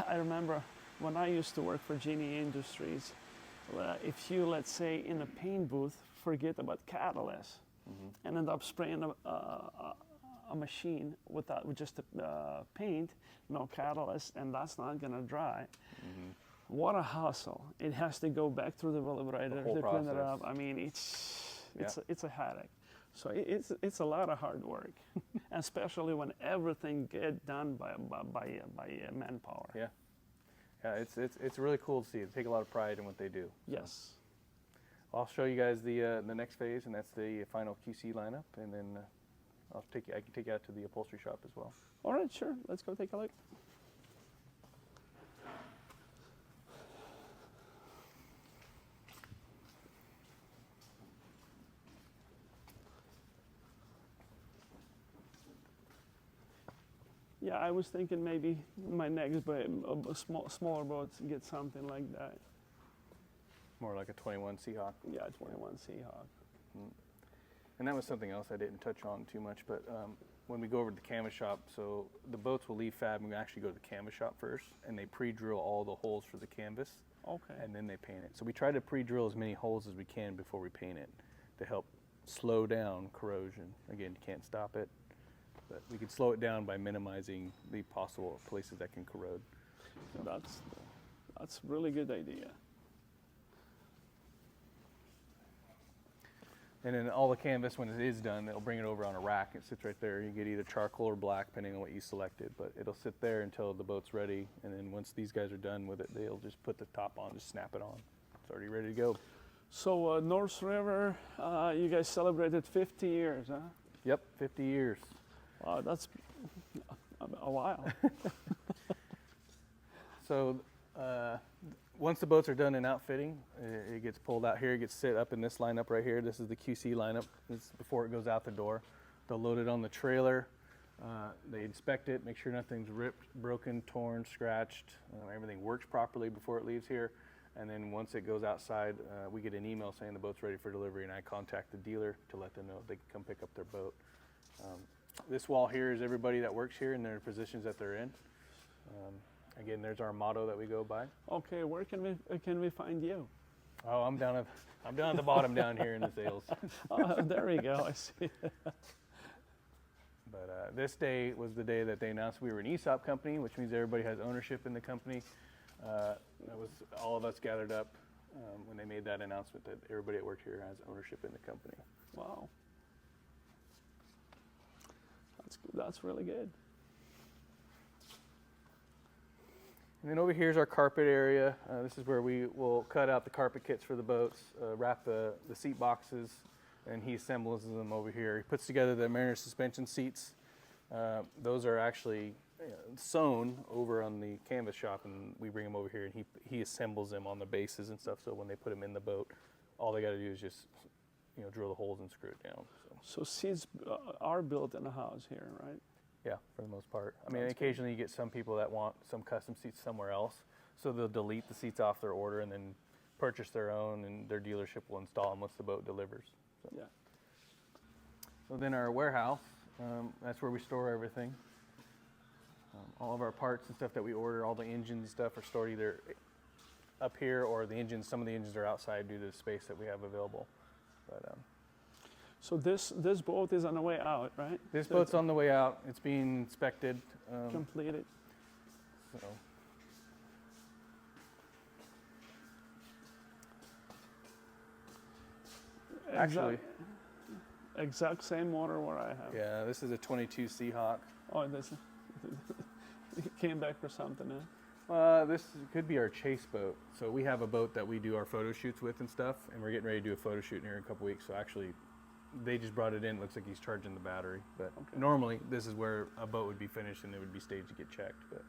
I remember when I used to work for Genie Industries. If you, let's say, in a paint booth, forget about catalyst, and end up spraying a machine with just paint, no catalyst, and that's not gonna dry. What a hassle! It has to go back through the valibrator whole to clean it process. up. I mean, it's a headache. So it's a lot of hard work, especially when everything get done by manpower. Yeah, yeah, it's really cool to see. They take a lot of pride in what they do. Yes. I'll show you guys the next phase, and that's the final QC lineup, and then I can take you out to the upholstery shop as well. All right, sure. Let's go take a look. Yeah, I was thinking maybe my next boat, smaller boats, get something like that. More like a 21 Seahawk. Yeah, 21 Seahawk. And that was something else I didn't touch on too much, but when we go over to the canvas shop, so the boats will leave fab and we actually go to the canvas shop first, and they pre-drill all the holes for the canvas, Okay. and then they paint it. So we try to pre-drill as many holes as we can before we paint it to help slow down corrosion. Again, you can't stop it, but we can slow it down by minimizing the possible places that can corrode. That's really good idea. And then all the canvas, when it is done, they'll bring it over on a rack. It sits right there. You get either charcoal or black, depending on what you selected. But it'll sit there until the boat's ready. And then once these guys are done with it, they'll just put the top on, just snap it on. It's already ready to go. So North River, you guys celebrated 50 years, huh? Yep, 50 years. Wow, that's a while. So once the boats are done in outfitting, it gets pulled out here. It gets set up in this lineup right here. This is the QC lineup. This is before it goes out the door. They'll load it on the trailer. They inspect it, make sure nothing's ripped, broken, torn, scratched. Everything works properly before it leaves here. And then once it goes outside, we get an email saying the boat's ready for delivery, and I contact the dealer to let them know they can come pick up their boat. This wall here is everybody that works here and their positions that they're in. Again, there's our motto that we go by. Okay, where can we find you? Oh, I'm down at the bottom down here in the sales. There we go. I see. But this day was the day that they announced we were an ESOP company, which means everybody has ownership in the company. That was all of us gathered up when they made that announcement that everybody that worked here has ownership in the company. Wow. That's really good. And then over here is our carpet area. This is where we will cut out the carpet kits for the boats, wrap the seat boxes, and he assembles them over here. He puts together the Mariner suspension seats. Those are actually sewn over on the canvas shop, and we bring them over here, and he assembles them on the bases and stuff. So when they put them in the boat, all they got to do is just drill the holes and screw it down. So seats are built in the house here, right? Yeah, for the most part. I mean, occasionally you get some people that want some custom seats somewhere else, so they'll delete the seats off their order and then purchase their own, and their dealership will install them once the boat delivers. So. Yeah. So then our warehouse, that's where we store everything. All of our parts and stuff that we order, all the engines and stuff are stored either up here, or some of the engines are outside due to the space that we have available. But so this boat is on the way out, right? This boat's on the way out. It's being inspected. Completed. So. Actually, exact same motor what I have. yeah, this is a 22 Seahawk. Oh, this came back for something, huh? This could be our chase boat. So we have a boat that we do our photo shoots with and stuff, and we're getting ready to do a photo shoot here in a couple weeks. So actually, they just brought it in. Looks like he's charging the battery. But normally, this is where a boat would be finished and it would be staged to get checked. But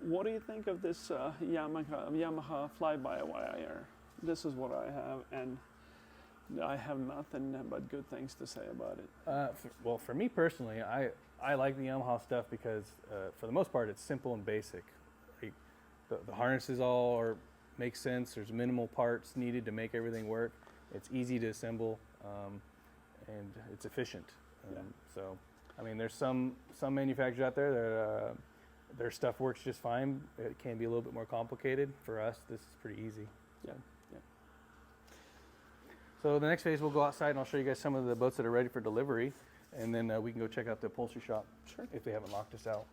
what do you think of this Yamaha fly-by-wire? This is what I have, and I have nothing but good things to say about it. Well, for me personally, I like the Yamaha stuff because for the most part, it's simple and basic. Like, the harnesses all make sense. There's minimal parts needed to make everything work. It's easy to assemble, and it's efficient. So, I mean, there's some manufacturers out there that their stuff works just fine. It can be a little bit more complicated. For us, this is pretty easy. Yeah. So the next phase, we'll go outside and I'll show you guys some of the boats that are ready for delivery. and then we can go check out the upholstery shop. Sure. If they haven't locked us out.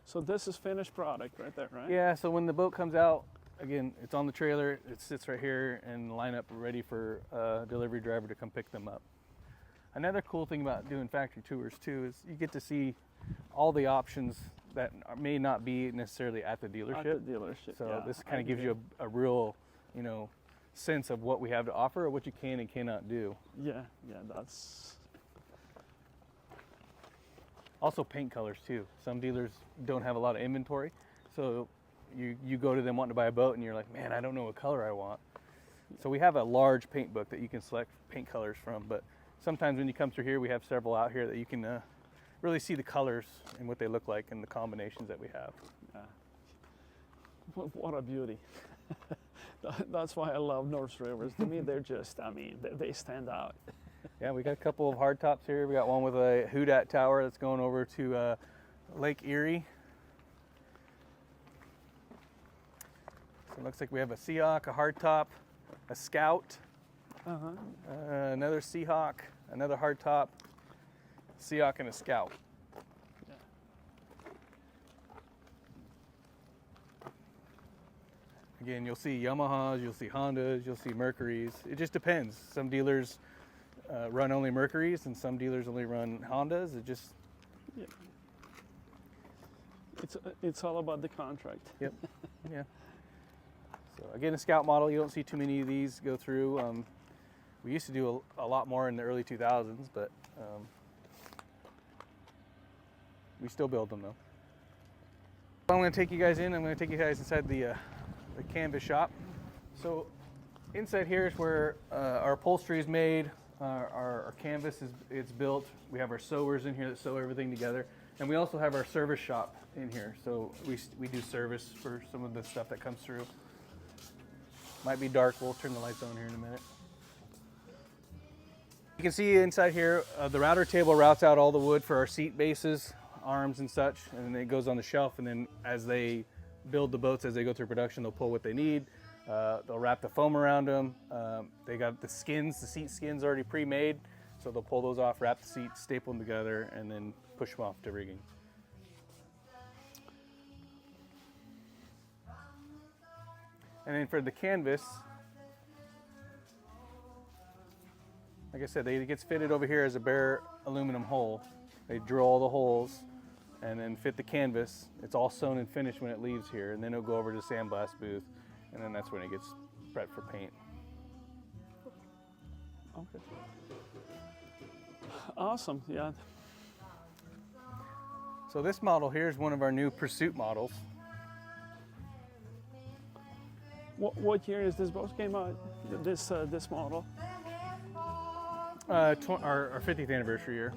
So this is finished product right there, right? Yeah, so when the boat comes out, again, it's on the trailer, it sits right here and line up ready for a delivery driver to come pick them up. Another cool thing about doing factory tours too is you get to see all the options that may not be necessarily at the dealership. At the dealership, So yeah, this I kind of gives you a real, you know, sense of what we have to offer or what you can and cannot do. Yeah, that's... Also paint colors too. Some dealers don't have a lot of inventory, so you go to them wanting to buy a boat and you're like, man, I don't know what color I want. So we have a large paint book that you can select paint colors from, but sometimes when you come through here, we have several out here that you can really see the colors and what they look like and the combinations that we have. Yeah. What a beauty. That's why I love North Rivers. To me, they're just, I mean, they stand out. Yeah, we got a couple of hard tops here. We got one with a Houdat tower that's going over to Lake Erie. So it looks like we have a Seahawk, a hardtop, a Scout, another Seahawk, another hardtop, Seahawk, and a Scout. Yeah. Again, you'll see Yamahas, you'll see Hondas, you'll see Mercuries. It just depends. Some dealers run only Mercuries, and some dealers only run Hondas. It just... Yeah. It's all about the contract. Yep. Yeah. So again, a Scout model, you don't see too many of these go through. We used to do a lot more in the early 2000s, but we still build them though. I'm going to take you guys in. I'm going to take you guys inside the canvas shop. So inside here is where our upholstery is made. Our canvas is built. We have our sewers in here that sew everything together, and we also have our service shop in here. So we do service for some of the stuff that comes through. Might be dark. We'll turn the lights on here in a minute. You can see inside here, the router table routes out all the wood for our seat bases, arms and such, and then it goes on the shelf. And then as they build the boats, as they go through production, they'll pull what they need. They'll wrap the foam around them. They got the skins, the seat skins already pre-made, so they'll pull those off, wrap the seats, staple them together, and then push them off to rigging. And then for the canvas, like I said, it gets fitted over here as a bare aluminum hole. They drill all the holes and then fit the canvas. It's all sewn and finished when it leaves here, and then it'll go over to the sandblast booth, and then that's when it gets prepped for paint. Okay. Awesome, yeah. So this model here is one of our new Pursuit models. What year is this boat came out? This model? Our 50th anniversary year.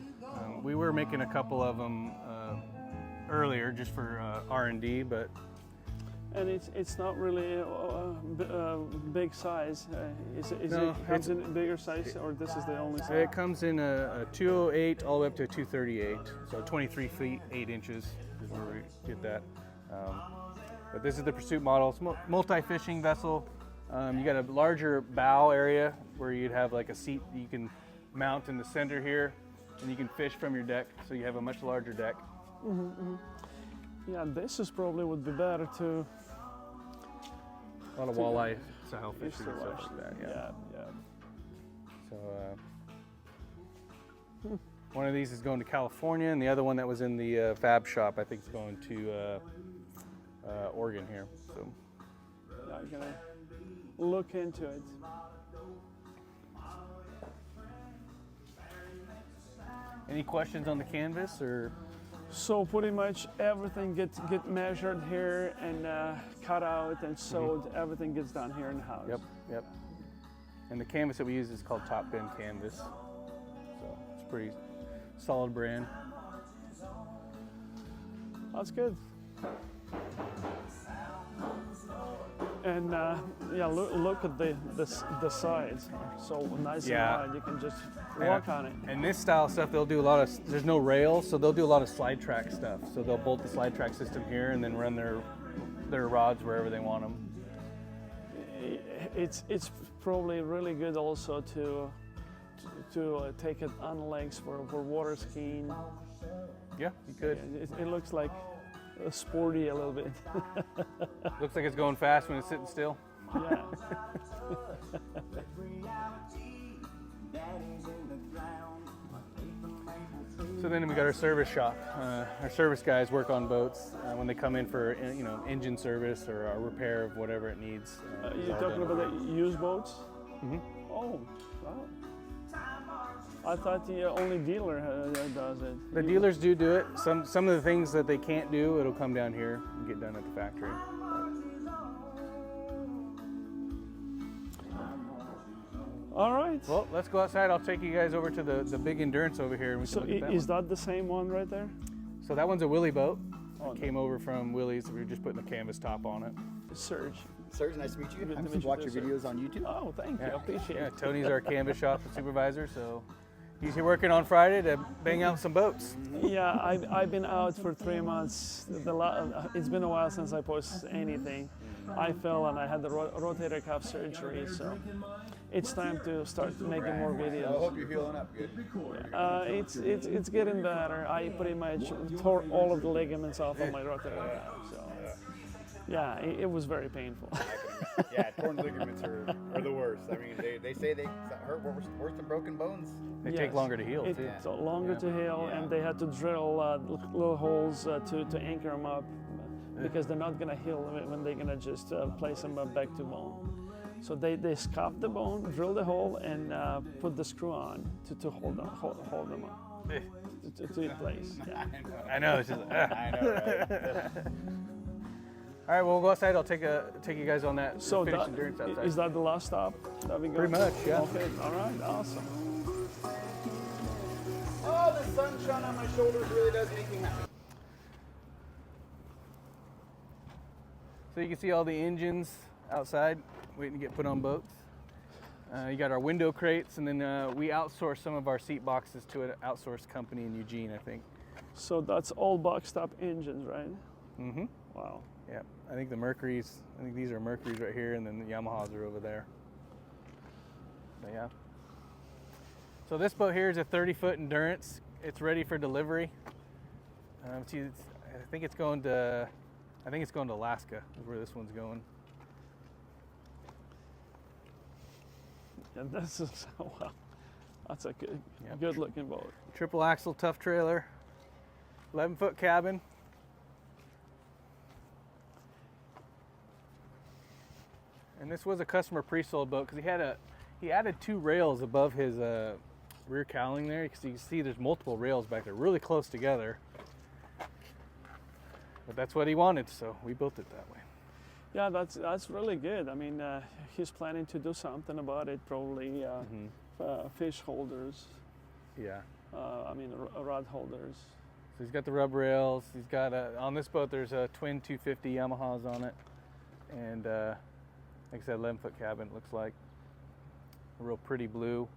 We were making a couple of them earlier just for R&D, but... And it's not really a big size. No, it comes in a bigger size, or this is the only size? It comes in a 208 all the way up to a 238, so 23 feet 8 inches is where we get that. But this is the Pursuit model. It's multi-fishing vessel. You got a larger bow area where you'd have like a seat you can mount in the center here, and you can fish from your deck, so you have a much larger deck. Mm-hmm, mm-hmm. Yeah, this is probably would be better to... A lot of walleye style fishing and stuff like that. Yeah. So one of these is going to California, and the other one that was in the fab shop, I think, is going to Oregon here. So yeah, I'm gonna look into it. Any questions on the canvas or? So pretty much everything get measured here and cut out and sewed. Mm-hmm. Everything gets done here in the house. Yep. And the canvas that we use is called Top Bend Canvas. So it's a pretty solid brand. That's good. And yeah, look at the sides. So nice and wide. You can just walk on it. And this style stuff, they'll do a lot of. There's no rails, so they'll do a lot of slide track stuff. So they'll bolt the slide track system here and then run their rods wherever they want them. It's probably really good also to to take it on legs for water skiing. Yeah, you could. It looks like sporty a little bit. Looks like it's going fast when it's sitting still. Yeah. So then we got our service shop. Our service guys work on boats when they come in for engine service or a repair of whatever it needs. You're talking about the used boats? Mm-hmm. Oh, wow. I thought the only dealer does it. The dealers do it. Some of the things that they can't do, it'll come down here and get done at the factory. All right. Well, let's go outside. I'll take you guys over to the big endurance over here. And we can So look at that is one. that the same one right there? So that one's a Willie boat. Oh, Came over from Willie's. We were just putting a canvas top on it. Serge. Serge, nice to meet you. Good I to just meet you watch too, your videos on YouTube. Oh, thank you. I appreciate Yeah, it. Tony's our canvas shop supervisor, so he's here working on Friday to bang out some boats. Yeah, I've been out for 3 months. It's been a while since I posted anything. I fell and I had the rotator cuff surgery, so it's time to start making more I videos. hope you're healing up good. It's getting better. I pretty much tore all of the ligaments off of my rotator cuff, so yeah, it was very painful. Yeah, torn ligaments are the worst. I mean, they say they hurt worse than broken bones. They Yes. take longer to heal, too. It's longer to heal, Yeah. and they had to drill little holes to anchor them up because they're not gonna heal when they're gonna just place them back to bone. So they scuffed the bone, drilled the hole, and put the screw on to hold them up to in place. Yeah. I know, it's just, I know, right? All right, well, we'll go outside. I'll take you guys on that So finished endurance outside. is that the last stop that we go? Pretty much, yeah. Okay, all right, awesome. Oh, the sunshine on my shoulders really does make me happy. So you can see all the engines outside waiting to get put on boats. You got our window crates, and then we outsource some of our seat boxes to an outsourced company in Eugene, I think. So that's all box top engines, right? Mm-hmm. Wow. Yeah, I think these are Mercuries right here, and then the Yamahas are over there. But yeah. So this boat here is a 30-foot endurance. It's ready for delivery. I think it's going to Alaska. Is where this one's going. Yeah, this is wow. That's a Yep. good looking boat. Triple axle tough trailer, 11-foot cabin. And this was a customer pre-sold boat because he added 2 rails above his rear cowling there, because you can see there's multiple rails back there, really close together. But that's what he wanted, so we built it that way. Yeah, that's really good. I mean, he's planning to do something about it, probably fish holders. Yeah. I mean, rod holders. So he's got the rub rails. He's got on this boat there's a twin 250 Yamahas on it, and like I said, 11-foot cabin. It looks like a real pretty blue.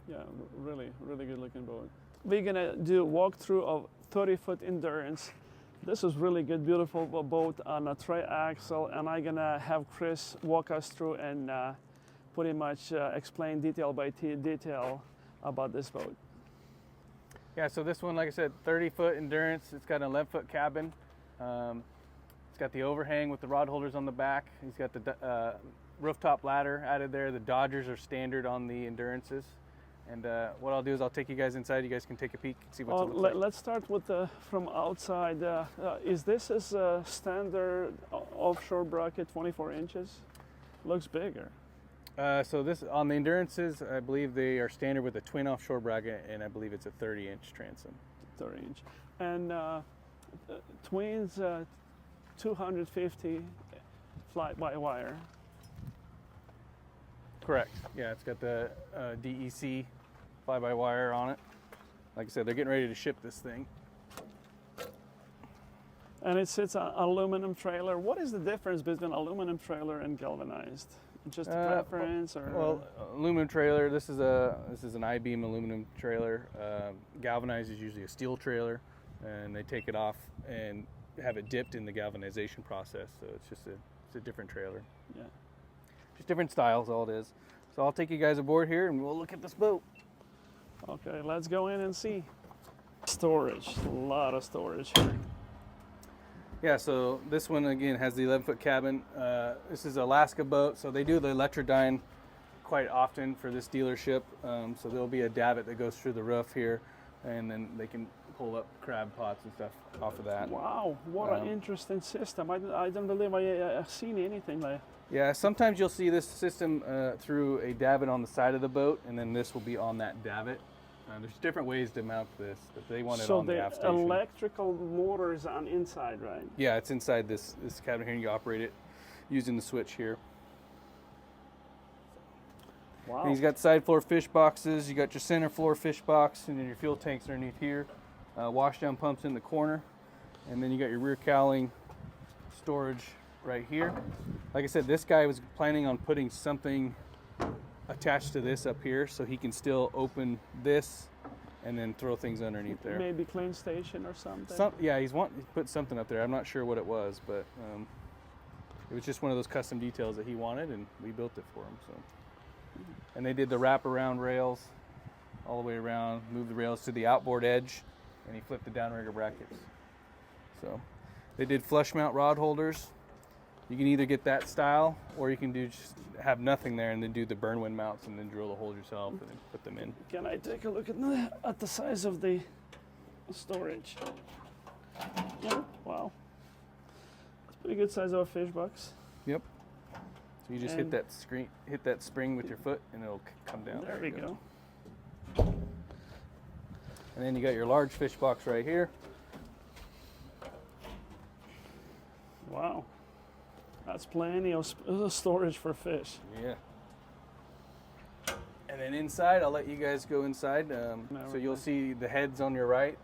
Yeah, really good looking boat. We're gonna do a walkthrough of 30-foot endurance. This is really good, beautiful boat on a tri-axle, and I'm gonna have Chris walk us through and pretty much explain detail by detail about this boat. Yeah, so this one, like I said, 30-foot endurance. It's got an 11-foot cabin. It's got the overhang with the rod holders on the back. He's got the rooftop ladder added there. The Dodgers are standard on the endurances. And what I'll do is I'll take you guys inside. You guys can take a peek and see what's it looks like. Let's start with from outside. Is this a standard offshore bracket, 24 inches? Looks bigger. So this on the endurances, I believe they are standard with a twin offshore bracket, and I believe it's a 30-inch transom. 30 inch. And twins, 250 fly-by-wire. Correct. Yeah, it's got the DEC fly-by-wire on it. Like I said, they're getting ready to ship this thing. And it sits an aluminum trailer. What is the difference between aluminum trailer and galvanized? Just a preference, or? Well, aluminum trailer. This is an I-beam aluminum trailer. Galvanized is usually a steel trailer, and they take it off and have it dipped in the galvanization process. So it's a different trailer. Yeah. Just different styles, all it is. So I'll take you guys aboard here and we'll look at this boat. Okay, let's go in and see. Storage, a lot of storage here. Yeah, so this one again has the 11-foot cabin. This is an Alaska boat, so they do the electrodyne quite often for this dealership. So there'll be a davit that goes through the roof here, and then they can pull up crab pots and stuff off of that. Wow, what an interesting system. I don't believe I've seen anything like. Yeah, sometimes you'll see this system through a davit on the side of the boat, and then this will be on that davit. There's different ways to mount this, but they want it on the aft So station. the electrical motor is on inside, right? Yeah, it's inside this cabinet here, and you operate it using the switch here. Wow. And he's got side floor fish boxes. You got your center floor fish box, and then your fuel tanks underneath here. Washdown pumps in the corner, and then you got your rear cowling storage right here. Like I said, this guy was planning on putting something attached to this up here, so he can still open this and then throw things underneath there. Maybe clean station or something. Yeah, he's wanting to put something up there. I'm not sure what it was, but it was just one of those custom details that he wanted, and we built it for him. So, and they did the wraparound rails all the way around, moved the rails to the outboard edge, and he flipped the downrigger brackets. So they did flush mount rod holders. You can either get that style, or you can do just have nothing there and then do the burn wind mounts and then drill the holes yourself and then put them in. Can I take a look at the size of the storage? Yeah, wow. That's pretty good size of a fish box. Yep. So you just hit that spring with your foot, and it'll come down. There we go. And then you got your large fish box right here. Wow. That's plenty of storage for fish. Yeah. And then inside, I'll let you guys go inside. So you'll see the heads on your right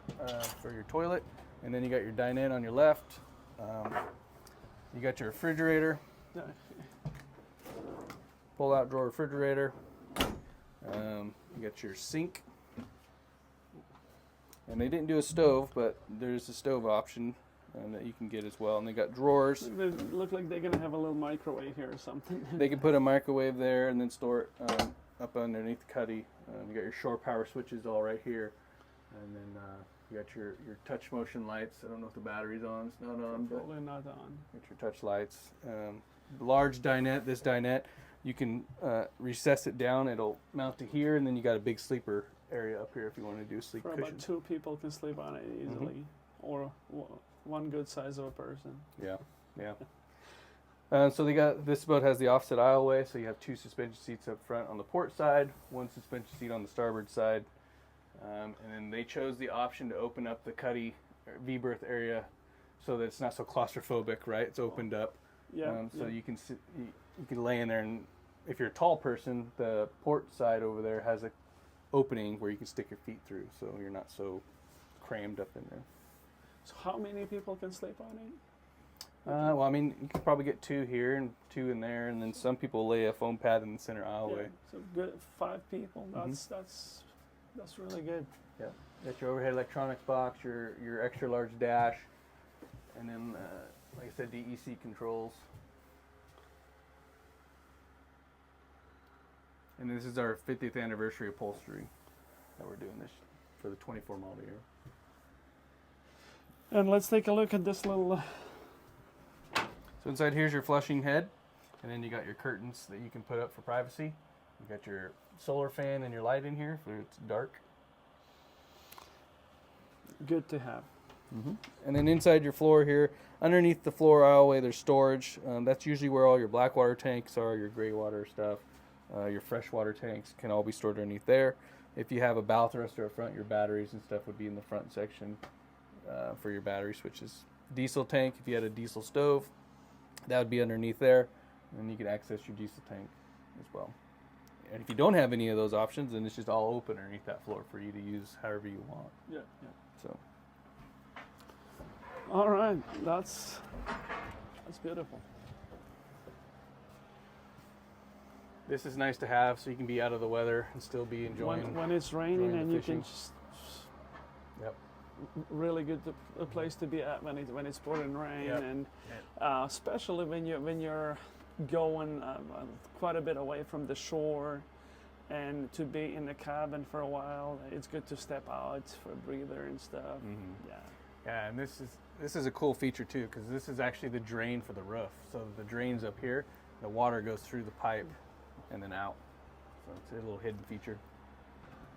for your toilet, and then you got your dinette on your left. You got your refrigerator, pull-out drawer refrigerator. You got your sink. And they didn't do a stove, but there's a stove option that you can get as well. And they got drawers. They look like they're gonna have a little microwave here or something. They can put a microwave there and then store it up underneath the cuddy. You got your shore power switches all right here. And then you got your touch motion lights. I don't know if the battery's on. It's not on. Probably not on. Got your touch lights. Large dinette. This dinette, you can recess it down. It'll mount to here, and then you got a big sleeper area up here if you want to do a sleep For cushion. about 2 people can sleep on it easily, or one good size of a person. Yeah, yeah. So this boat has the offset aisleway, so you have 2 suspension seats up front on the port side, 1 suspension seat on the starboard side, and then they chose the option to open up the cuddy V-berth area so that it's not so claustrophobic, right? It's opened up, so you can sit, you can lay in there, and if you're a tall person, the port side over there has a opening where you can stick your feet through, so you're not so crammed up in there. So how many people can sleep on it? Well, I mean, you could probably get 2 here and 2 in there, and then some people lay a foam pad in the center aisleway. So good, 5 people. That's really good. Yeah. Got your overhead electronics box, your extra large dash, and then, like I said, DEC controls. And this is our 50th anniversary upholstery that we're doing this for the 24 model year. And let's take a look at this little. So inside here's your flushing head, and then you got your curtains that you can put up for privacy. You got your solar fan and your light in here for it's dark. Good to have. And then inside your floor here, underneath the floor aisleway, there's storage. That's usually where all your black water tanks are, your gray water stuff. Your freshwater tanks can all be stored underneath there. If you have a bow thruster up front, your batteries and stuff would be in the front section for your battery switches. Diesel tank, if you had a diesel stove, that would be underneath there, and you can access your diesel tank as well. And if you don't have any of those options, then it's just all open underneath that floor for you to use however you want. Yeah. So. All right, that's beautiful. This is nice to have, so you can be out of the weather and still be enjoying. When it's raining and you can just. Yep. Really good a place to be at when it's pouring rain, and especially when you're going quite a bit away from the shore and to be in the cabin for a while. It's good to step out for a breather and stuff. Yeah. Yeah, and this is a cool feature too, because this is actually the drain for the roof. So the drain's up here, the water goes through the pipe and then out. So it's a little hidden feature.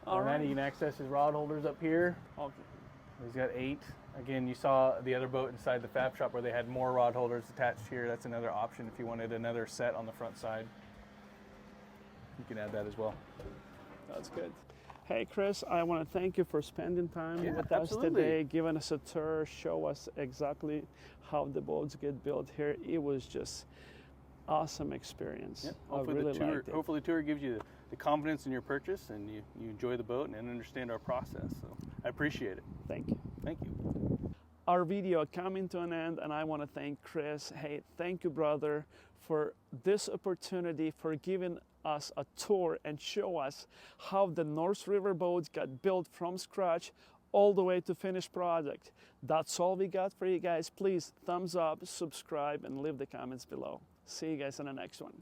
All And right. then you can access his rod holders up here. Okay. He's got 8. Again, you saw the other boat inside the fab shop where they had more rod holders attached here. That's another option if you wanted another set on the front side. You can add that as well. That's good. Hey, Chris, I want to thank you for spending time Yeah, with absolutely. us today, giving us a tour, show us exactly how the boats get built here. It was just awesome experience. Yeah, I hopefully really the tour, liked it. hopefully the tour gives you the confidence in your purchase and you enjoy the boat and understand our process. So I appreciate it. Thank you. Thank you. Our video coming to an end, and I want to thank Chris. Hey, thank you, brother, for this opportunity, for giving us a tour and show us how the North River boats got built from scratch all the way to finished product. That's all we got for you guys. Please thumbs up, subscribe, and leave the comments below. See you guys in the next one.